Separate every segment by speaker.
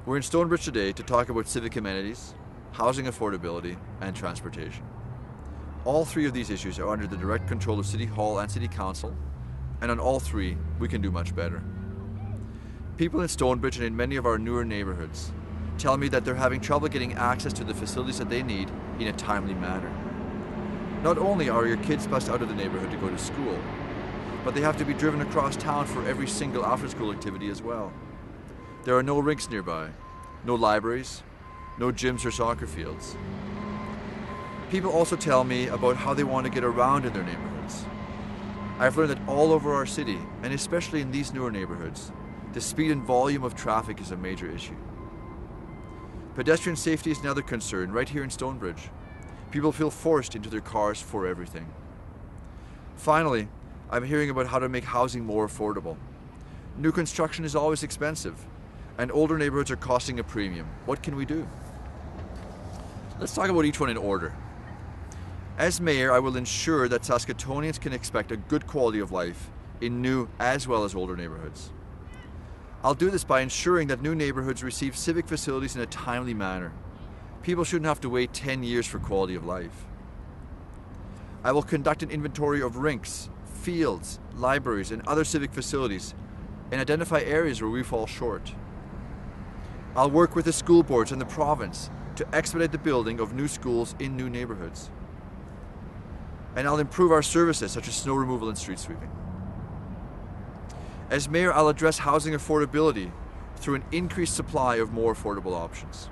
Speaker 1: We're in Stonebridge today to talk about civic amenities, housing affordability, and transportation. All three of these issues are under the direct control of City Hall and City Council, and on all three, we can do much better. People in Stonebridge and in many of our newer neighborhoods tell me that they're having trouble getting access to the facilities that they need in a timely manner. Not only are your kids bussed out of the neighborhood to go to school, but they have to be driven across town for every single after-school activity as well. There are no rinks nearby, no libraries, no gyms or soccer fields. People also tell me about how they want to get around in their neighborhoods. I've learned that all over our city, and especially in these newer neighborhoods, the speed and volume of traffic is a major issue. Pedestrian safety is another concern right here in Stonebridge. People feel forced into their cars for everything. Finally, I'm hearing about how to make housing more affordable. New construction is always expensive, and older neighborhoods are costing a premium. What can we do? Let's talk about each one in order. As mayor, I will ensure that Saskatoonians can expect a good quality of life in new as well as older neighborhoods. I'll do this by ensuring that new neighborhoods receive civic facilities in a timely manner. People shouldn't have to wait 10 years for quality of life. I will conduct an inventory of rinks, fields, libraries, and other civic facilities and identify areas where we fall short. I'll work with the school boards and the province to expedite the building of new schools in new neighborhoods. And I'll improve our services such as snow removal and street sweeping. As mayor, I'll address housing affordability through an increased supply of more affordable options.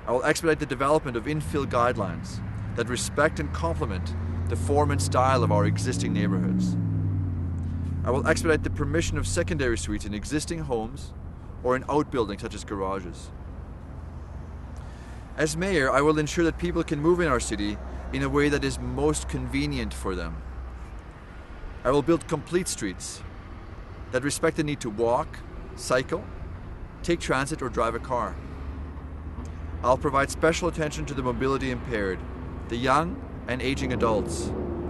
Speaker 1: I will expedite the development of infill guidelines that respect and complement the form and style of our existing neighborhoods. I will expedite the permission of secondary suites in existing homes or in outbuildings such as garages. As mayor, I will ensure that people can move in our city in a way that is most convenient for them. I will build complete streets that respect the need to walk, cycle, take transit, or drive a car. I'll provide special attention to the mobility impaired, the young and aging adults,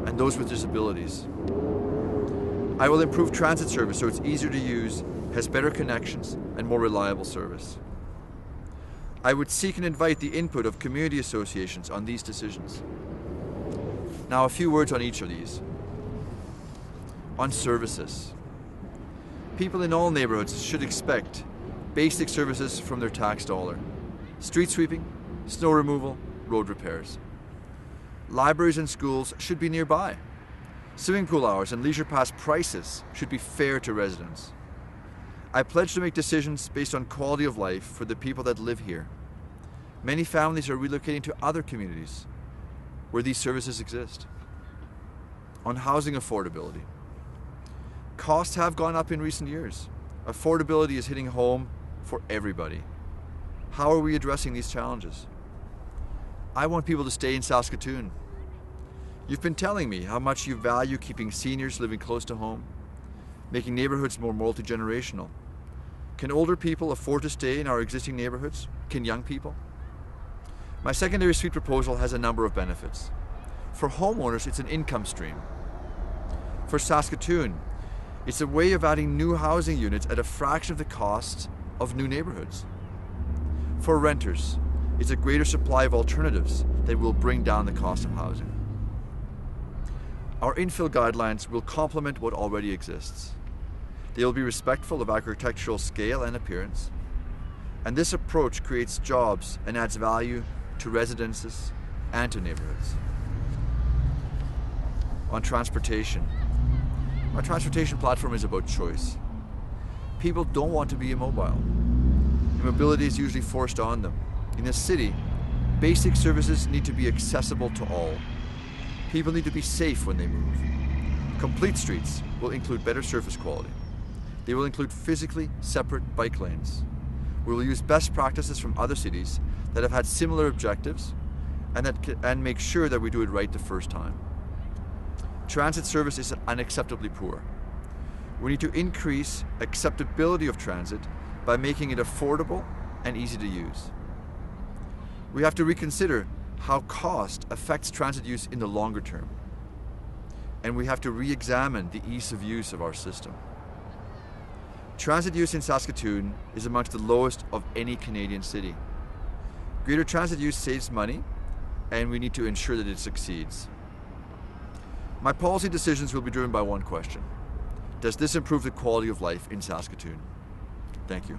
Speaker 1: and those with disabilities. I will improve transit service so it's easier to use, has better connections, and more reliable service. I would seek and invite the input of community associations on these decisions. Now, a few words on each of these. On services. People in all neighborhoods should expect basic services from their tax dollar. Street sweeping, snow removal, road repairs. Libraries and schools should be nearby. Swimming pool hours and leisure pass prices should be fair to residents. I pledge to make decisions based on quality of life for the people that live here. Many families are relocating to other communities where these services exist. On housing affordability. Costs have gone up in recent years. Affordability is hitting home for everybody. How are we addressing these challenges? I want people to stay in Saskatoon. You've been telling me how much you value keeping seniors living close to home, making neighborhoods more multi-generational. Can older people afford to stay in our existing neighborhoods? Can young people? My secondary suite proposal has a number of benefits. For homeowners, it's an income stream. For Saskatoon, it's a way of adding new housing units at a fraction of the cost of new neighborhoods. For renters, it's a greater supply of alternatives that will bring down the cost of housing. Our infill guidelines will complement what already exists. They will be respectful of architectural scale and appearance, and this approach creates jobs and adds value to residences and to neighborhoods. On transportation. Our transportation platform is about choice. People don't want to be immobile. Immobility is usually forced on them. In a city, basic services need to be accessible to all. People need to be safe when they move. Complete streets will include better surface quality. They will include physically separate bike lanes. We will use best practices from other cities that have had similar objectives and make sure that we do it right the first time. Transit service is unacceptably poor. We need to increase acceptability of transit by making it affordable and easy to use. We have to reconsider how cost affects transit use in the longer term. And we have to re-examine the ease of use of our system. Transit use in Saskatoon is amongst the lowest of any Canadian city. Greater transit use saves money, and we need to ensure that it succeeds. My policy decisions will be driven by one question: does this improve the quality of life in Saskatoon? Thank you.